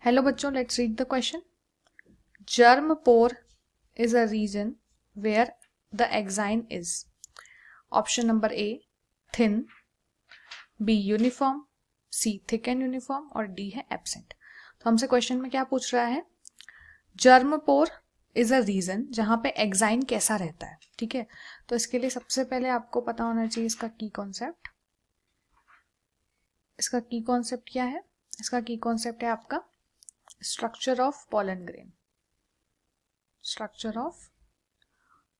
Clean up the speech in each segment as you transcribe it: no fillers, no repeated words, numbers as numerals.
Hello बच्चों, let's read the question. Germ pore is a region where the exine is. Option number A thin, B uniform, C thick and uniform और D है absent. तो हमसे question में क्या पूछ रहा है? Germ pore is a region जहां पे एक्साइन कैसा रहता है. ठीक है, तो इसके लिए सबसे पहले आपको पता होना चाहिए इसका की कॉन्सेप्ट. इसका की कॉन्सेप्ट क्या है? इसका की कॉन्सेप्ट है आपका structure of pollen grain. Structure of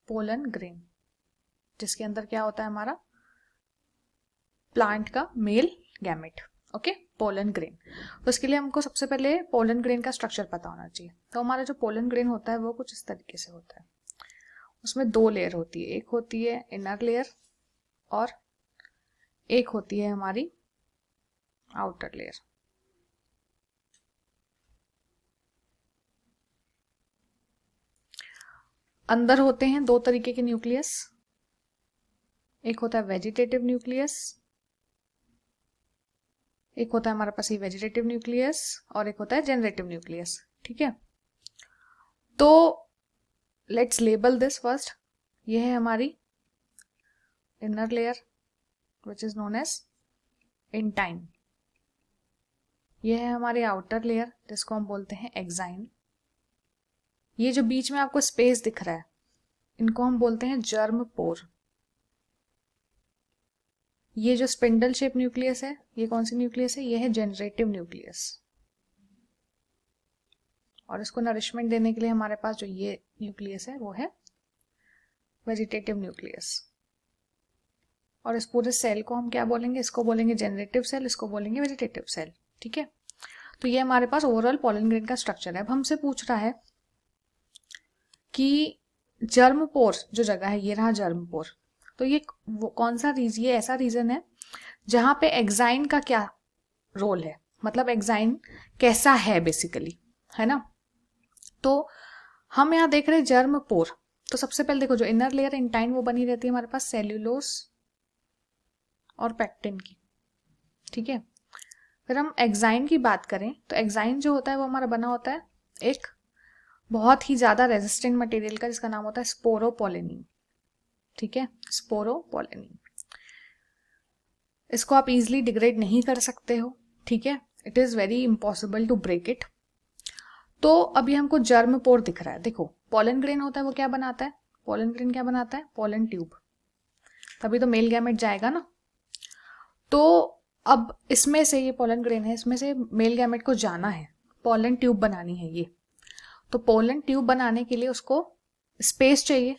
pollen grain, जिसके अंदर क्या होता है हमारा प्लांट का male gamete. Okay, pollen grain. तो इसके लिए हमको सबसे पहले पोलन ग्रेन का स्ट्रक्चर पता होना चाहिए. तो हमारा जो पोलन ग्रेन होता है वो कुछ इस तरीके से होता है. उसमें दो लेयर होती है. एक होती है इनर लेयर और एक होती है हमारी आउटर लेयर. अंदर होते हैं दो तरीके के न्यूक्लियस. एक होता है वेजिटेटिव न्यूक्लियस, एक होता है हमारे पास ये वेजिटेटिव न्यूक्लियस और एक होता है जनरेटिव न्यूक्लियस. ठीक है, तो लेट्स लेबल दिस फर्स्ट. ये है हमारी inner layer which is known as intine. ये है हमारी आउटर लेयर जिसको हम बोलते हैं एक्साइन. ये जो बीच में आपको स्पेस दिख रहा है इनको हम बोलते हैं जर्म पोर. ये जो स्पिंडल शेप न्यूक्लियस है ये कौन सी न्यूक्लियस है? ये है जनरेटिव न्यूक्लियस. और इसको नरिशमेंट देने के लिए हमारे पास जो ये न्यूक्लियस है वो है वेजिटेटिव न्यूक्लियस. और इस पूरे सेल को हम क्या बोलेंगे? इसको बोलेंगे जनरेटिव सेल, इसको बोलेंगे वेजिटेटिव सेल. ठीक है, तो ये हमारे पास ओवरऑल पोलन ग्रेन का स्ट्रक्चर है. अब हमसे पूछ रहा है कि जर्म पोर जो जगह है, ये रहा जर्म पोर. तो ये कौन सा रीजन? ये ऐसा रीजन है जहां पे एक्साइन का क्या रोल है, मतलब एक्साइन कैसा है बेसिकली, है ना. तो हम यहाँ देख रहे हैं जर्म पोर. तो सबसे पहले देखो, जो इनर लेयर इंटाइन वो बनी रहती है हमारे पास सेल्यूलोस और पेक्टिन की. ठीक है, फिर हम एक्साइन की बात करें तो एक्साइन जो होता है वो हमारा बना होता है एक बहुत ही ज्यादा रेजिस्टेंट मटेरियल का जिसका नाम होता है स्पोरोपोलेनिन. ठीक है, स्पोरोपोलेनिन. इसको आप इजिली डिग्रेड नहीं कर सकते हो. ठीक है, it is very impossible to break it. तो अभी हमको जर्म पोर दिख रहा है. देखो, पोलन ग्रेन होता है वो क्या बनाता है? पोलन ग्रेन क्या बनाता है? Pollen tube. तभी तो मेल गैमेट जाएगा ना. तो अब इसमें से, ये पोलन ग्रेन है, इसमें से मेल गैमेट को जाना है, पोलन ट्यूब बनानी है ये. तो पोलन ट्यूब बनाने के लिए उसको स्पेस चाहिए,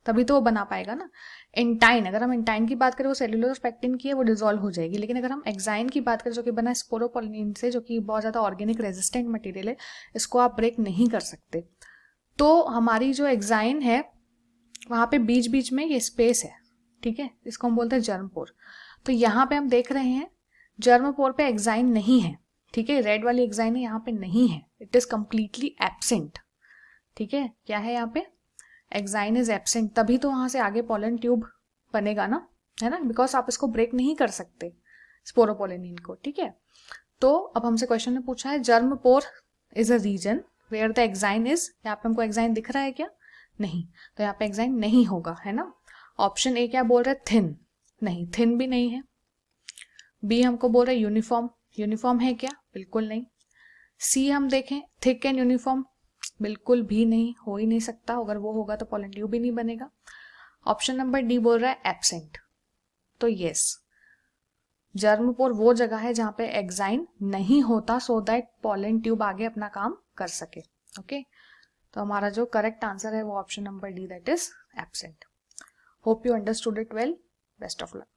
तभी तो वो बना पाएगा ना. इंटाइन, अगर हम इंटाइन की बात करें वो सेल्यूलोज पेक्टिन की है, वो डिसॉल्व हो जाएगी. लेकिन अगर हम एक्साइन की बात करें जो कि बना है स्पोरोपोलिन से, जो कि बहुत ज्यादा ऑर्गेनिक रेजिस्टेंट मटेरियल है, इसको आप ब्रेक नहीं कर सकते. तो हमारी जो एक्साइन है वहां पे बीच बीच में ये स्पेस है. ठीक है, इसको हम बोलते हैं जर्म पोर. तो यहाँ पे हम देख रहे हैं जर्म पोर पे एक्साइन नहीं है. ठीक है, रेड वाली एक्साइन यहाँ पे नहीं है, इट इज कंप्लीटली एब्सेंट. ठीक है, क्या है यहाँ पे? Exine is absent. तभी तो वहां से आगे पोलन ट्यूब बनेगा ना, है ना, बिकॉज आप इसको ब्रेक नहीं कर सकते स्पोरोपोलेनिन को. ठीक है, तो अब हमसे क्वेश्चन में पूछा है germ pore is a region where the exine is. यहाँ पे हमको एक्साइन दिख रहा है क्या? नहीं, तो यहाँ पे एक्साइन नहीं होगा, है ना. ऑप्शन ए क्या बोल रहा है? थिन. नहीं, थिन भी नहीं है. बी हमको बोल रहा है यूनिफॉर्म. यूनिफॉर्म है क्या? बिल्कुल नहीं. सी हम देखें, थिक एंड यूनिफॉर्म, बिल्कुल भी नहीं, हो ही नहीं सकता. अगर वो होगा तो पोलन ट्यूब भी नहीं बनेगा. ऑप्शन नंबर डी बोल रहा है एब्सेंट. तो यस, जर्म पोर वो जगह है जहां पे एक्साइन नहीं होता, सो दैट पोलन ट्यूब आगे अपना काम कर सके. ओके, तो हमारा जो करेक्ट आंसर है वो option number D, that is absent. Hope you understood it well. Best of luck.